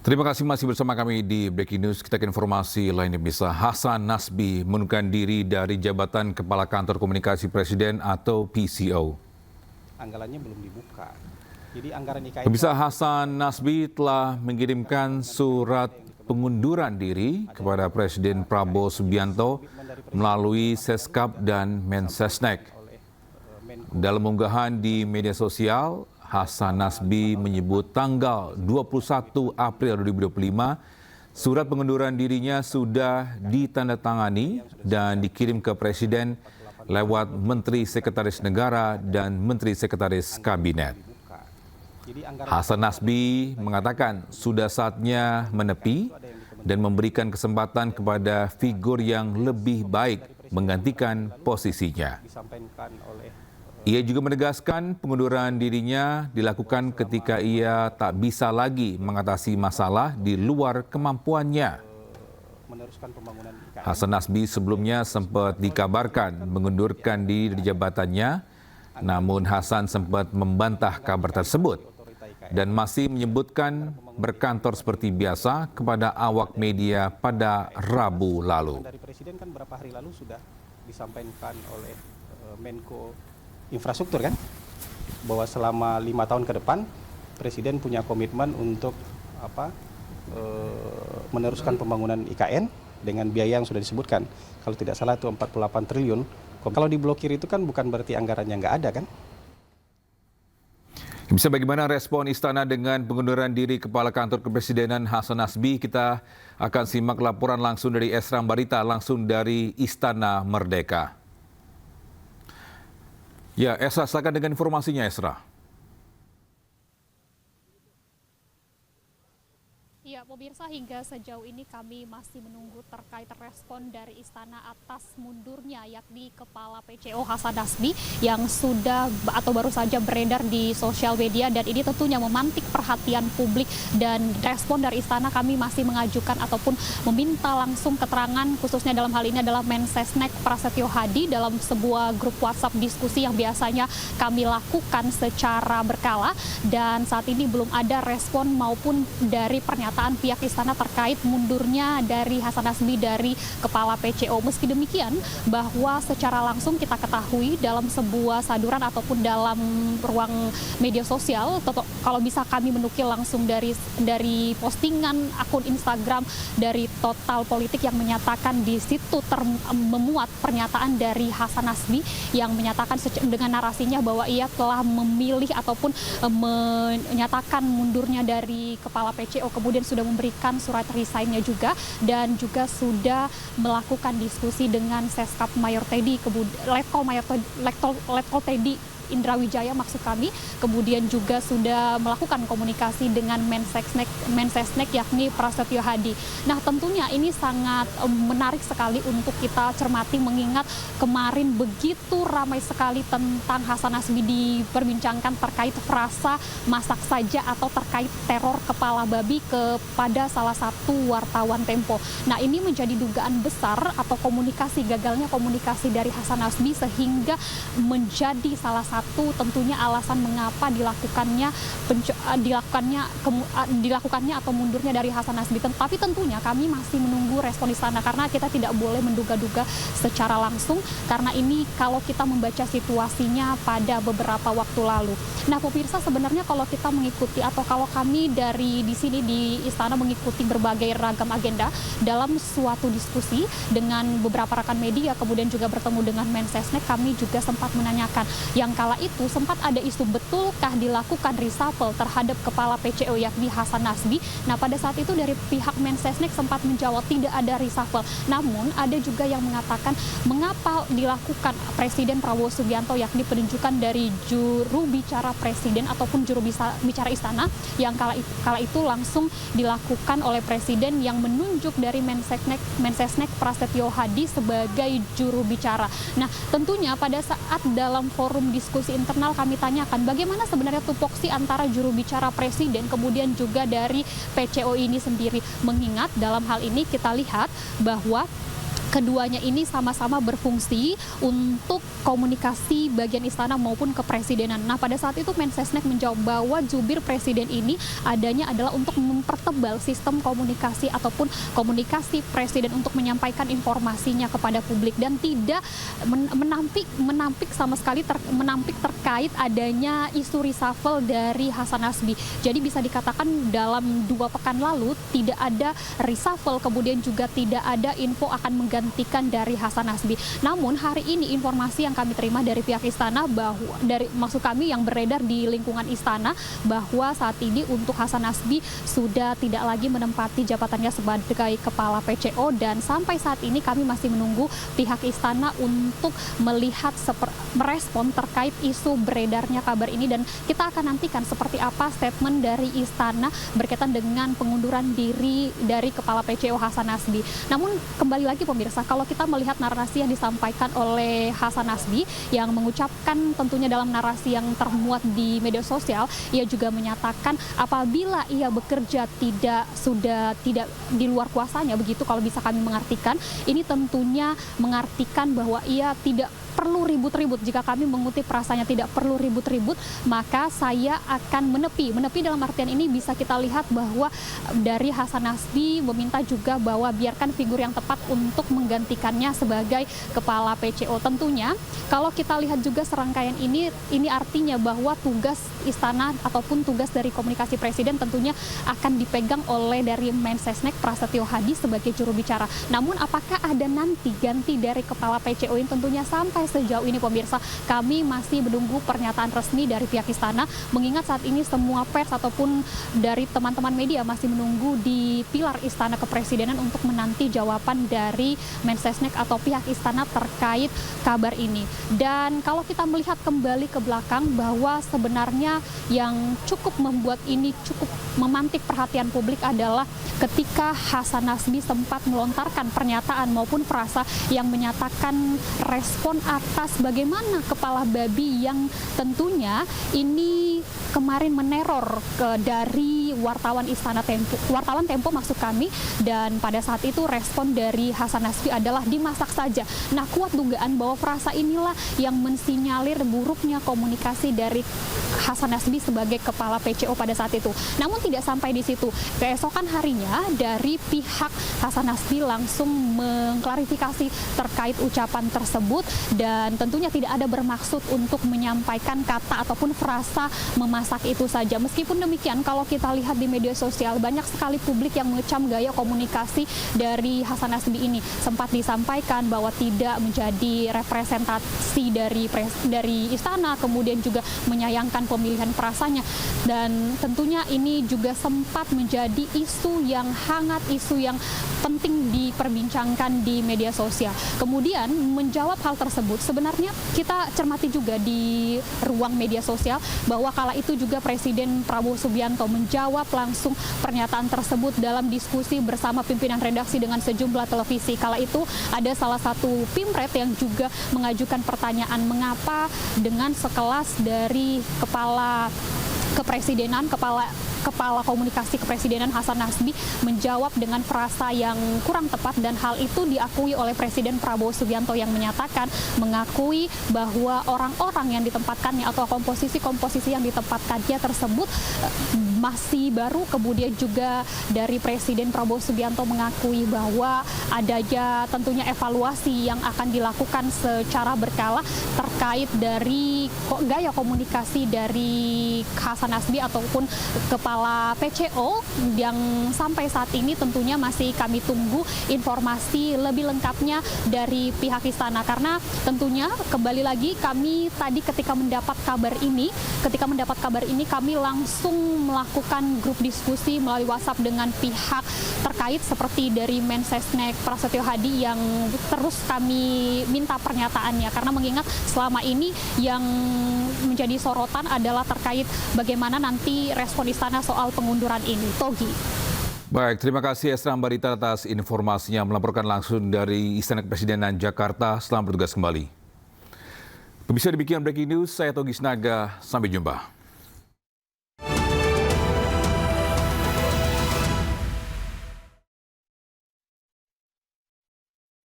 Terima kasih masih bersama kami di Breaking News. Kita ke informasi lainnya. Bisa Hasan Nasbi mengundurkan diri dari jabatan Kepala Kantor Komunikasi Presiden atau PCO. Anggarannya belum dibuka. Jadi anggaran IKN. Pemirsa, Hasan Nasbi telah mengirimkan surat pengunduran diri kepada Presiden Prabowo Subianto melalui Seskap dan Mensesnek. Dalam unggahan di media sosial, Hasan Nasbi menyebut tanggal 21 April 2025, surat pengunduran dirinya sudah ditandatangani dan dikirim ke Presiden lewat Menteri Sekretaris Negara dan Menteri Sekretaris Kabinet. Hasan Nasbi mengatakan sudah saatnya menepi dan memberikan kesempatan kepada figur yang lebih baik menggantikan posisinya. Ia juga menegaskan pengunduran dirinya dilakukan ketika ia tak bisa lagi mengatasi masalah di luar kemampuannya. Hasan Nasbi sebelumnya sempat dikabarkan mengundurkan diri dari jabatannya, namun Hasan sempat membantah kabar tersebut dan masih menyebutkan berkantor seperti biasa kepada awak media pada Rabu lalu. Dari Presiden kan beberapa hari lalu sudah disampaikan oleh Menko Infrastruktur kan, bahwa selama 5 tahun ke depan Presiden punya komitmen untuk meneruskan pembangunan IKN dengan biaya yang sudah disebutkan. Kalau tidak salah itu 48 triliun. Kalau diblokir itu kan bukan berarti anggarannya nggak ada kan? Bisa bagaimana respon Istana dengan pengunduran diri Kepala Kantor Kepresidenan Hasan Nasbi? Kita akan simak laporan langsung dari Esra Barita, langsung dari Istana Merdeka. Ya, Esra, silakan dengan informasinya, Esra. Ya, pemirsa, hingga sejauh ini kami masih menunggu terkait respon dari Istana atas mundurnya yakni Kepala PCO Hasan Nasbi yang sudah atau baru saja beredar di sosial media, dan ini tentunya memantik perhatian publik. Dan respon dari Istana, kami masih mengajukan ataupun meminta langsung keterangan, khususnya dalam hal ini adalah Mensesnek Prasetyo Hadi, dalam sebuah grup WhatsApp diskusi yang biasanya kami lakukan secara berkala, dan saat ini belum ada respon maupun dari pernyataan pihak Istana terkait mundurnya dari Hasan Nasbi dari Kepala PCO. Meski demikian, bahwa secara langsung kita ketahui dalam sebuah saduran ataupun dalam ruang media sosial, kalau bisa kami menukil langsung dari postingan akun Instagram dari Total Politik yang menyatakan di situ memuat pernyataan dari Hasan Nasbi yang menyatakan dengan narasinya bahwa ia telah memilih ataupun menyatakan mundurnya dari Kepala PCO, kemudian sudah memberikan surat resign-nya juga, dan juga sudah melakukan diskusi dengan Seskap Mayor Teddy, Letkol Teddy Indra Wijaya maksud kami, kemudian juga sudah melakukan komunikasi dengan Mensesnek yakni Prasetyo Hadi. Nah, tentunya ini sangat menarik sekali untuk kita cermati, mengingat kemarin begitu ramai sekali tentang Hasan Nasbi diperbincangkan terkait frasa masak saja atau terkait teror kepala babi kepada salah satu wartawan Tempo. Nah, ini menjadi dugaan besar atau gagalnya komunikasi dari Hasan Nasbi sehingga menjadi salah satu tentunya alasan mengapa dilakukannya atau mundurnya dari Hasan Nasbi. Tapi tentunya kami masih menunggu respon Istana karena kita tidak boleh menduga-duga secara langsung, karena ini kalau kita membaca situasinya pada beberapa waktu lalu. Nah, pemirsa, sebenarnya kalau kita mengikuti atau kalau kami dari di sini di Istana mengikuti berbagai ragam agenda dalam suatu diskusi dengan beberapa rekan media, kemudian juga bertemu dengan Mensesnek, kami juga sempat menanyakan yang kala itu sempat ada isu betulkah dilakukan reshuffle terhadap Kepala PCO yakni Hasan Nasbi. Nah, pada saat itu dari pihak Mensesnek sempat menjawab tidak ada reshuffle. Namun ada juga yang mengatakan mengapa dilakukan Presiden Prabowo Subianto yakni penunjukan dari juru bicara Presiden ataupun juru bicara Istana yang kala itu langsung dilakukan oleh Presiden yang menunjuk dari Mensesnek Prasetyo Hadi sebagai juru bicara. Nah, tentunya pada saat dalam forum diskusi internal kami tanyakan bagaimana sebenarnya tupoksi antara juru bicara Presiden kemudian juga dari PCO ini sendiri, mengingat dalam hal ini kita lihat bahwa keduanya ini sama-sama berfungsi untuk komunikasi bagian istana maupun kepresidenan. Nah, pada saat itu Mensesnek menjawab bahwa jubir presiden ini adanya adalah untuk mempertebal sistem komunikasi ataupun komunikasi presiden untuk menyampaikan informasinya kepada publik dan tidak menampik sama sekali menampik terkait adanya isu reshuffle dari Hasan Nasbi. Jadi bisa dikatakan dalam 2 pekan lalu tidak ada reshuffle, kemudian juga tidak ada info akan menggantikan dari Hasan Nasbi. Namun hari ini informasi yang kami terima dari pihak istana bahwa maksud kami yang beredar di lingkungan istana bahwa saat ini untuk Hasan Nasbi sudah tidak lagi menempati jabatannya sebagai kepala PCO dan sampai saat ini kami masih menunggu pihak istana untuk melihat merespon terkait isu beredarnya kabar ini dan kita akan nantikan seperti apa statement dari istana berkaitan dengan pengunduran diri dari kepala PCO Hasan Nasbi. Namun kembali lagi pemirsa, kalau kita melihat narasi yang disampaikan oleh Hasan Nasbi yang mengucapkan tentunya dalam narasi yang termuat di media sosial, ia juga menyatakan apabila ia bekerja sudah tidak di luar kuasanya, begitu kalau bisa kami mengartikan, ini tentunya mengartikan bahwa ia tidak perlu ribut-ribut. Jika kami mengutip frasanya tidak perlu ribut-ribut, maka saya akan menepi. Menepi dalam artian ini bisa kita lihat bahwa dari Hasan Nasbi meminta juga bahwa biarkan figur yang tepat untuk menggantikannya sebagai kepala PCO. Tentunya kalau kita lihat juga serangkaian ini artinya bahwa tugas istana ataupun tugas dari komunikasi presiden tentunya akan dipegang oleh dari Mensesnek Prasetyo Hadi sebagai juru bicara. Namun apakah ada nanti ganti dari kepala PCO ini? Tentunya sampai sejauh ini pemirsa kami masih menunggu pernyataan resmi dari pihak istana, mengingat saat ini semua pers ataupun dari teman-teman media masih menunggu di pilar istana kepresidenan untuk menanti jawaban dari Mensesnek atau pihak istana terkait kabar ini. Dan kalau kita melihat kembali ke belakang bahwa sebenarnya yang cukup membuat ini cukup memantik perhatian publik adalah ketika Hasan Nasbi sempat melontarkan pernyataan maupun frasa yang menyatakan respon atas bagaimana kepala babi yang tentunya ini kemarin meneror dari wartawan Tempo maksud kami, dan pada saat itu respon dari Hasan Nasbi adalah dimasak saja. Nah, kuat dugaan bahwa frasa inilah yang mensinyalir buruknya komunikasi dari Hasan Nasbi sebagai kepala PCO pada saat itu. Namun tidak sampai di situ. Keesokan harinya dari pihak Hasan Nasbi langsung mengklarifikasi terkait ucapan tersebut dan tentunya tidak ada bermaksud untuk menyampaikan kata ataupun frasa memasak itu saja. Meskipun demikian, kalau kita lihat di media sosial banyak sekali publik yang mengecam gaya komunikasi dari Hasan Nasbi ini. Sempat disampaikan bahwa tidak menjadi representasi dari istana, kemudian juga menyayangkan pemilihan frasanya, dan tentunya ini juga sempat menjadi isu yang hangat, isu yang penting diperbincangkan di media sosial. Kemudian menjawab hal tersebut, sebenarnya kita cermati juga di ruang media sosial bahwa kala itu juga Presiden Prabowo Subianto menjawab langsung pernyataan tersebut dalam diskusi bersama pimpinan redaksi dengan sejumlah televisi. Kala itu ada salah satu pimret yang juga mengajukan pertanyaan mengapa dengan sekelas dari kepala komunikasi kepresidenan Hasan Nasbi menjawab dengan frasa yang kurang tepat, dan hal itu diakui oleh Presiden Prabowo Subianto yang mengakui bahwa orang-orang yang ditempatkannya atau komposisi-komposisi yang ditempatkannya tersebut masih baru. Kemudian juga dari Presiden Prabowo Subianto mengakui bahwa adanya tentunya evaluasi yang akan dilakukan secara berkala terkait dari gaya komunikasi dari Hasan Nasbi ataupun kepala PCO yang sampai saat ini tentunya masih kami tunggu informasi lebih lengkapnya dari pihak istana, karena tentunya kembali lagi kami tadi ketika mendapat kabar ini kami langsung melakukan grup diskusi melalui WhatsApp dengan pihak terkait seperti dari Mensesnek Prasetyo Hadi yang terus kami minta pernyataannya, karena mengingat selama ini yang menjadi sorotan adalah terkait bagaimana nanti respon istana soal pengunduran ini. Togi. Baik, terima kasih Esra Ambarita atas informasinya melaporkan langsung dari Istana Kepresidenan Jakarta. Selamat bertugas kembali. Pemirsa, demikian breaking news. Saya Togi Snaga. Sampai jumpa.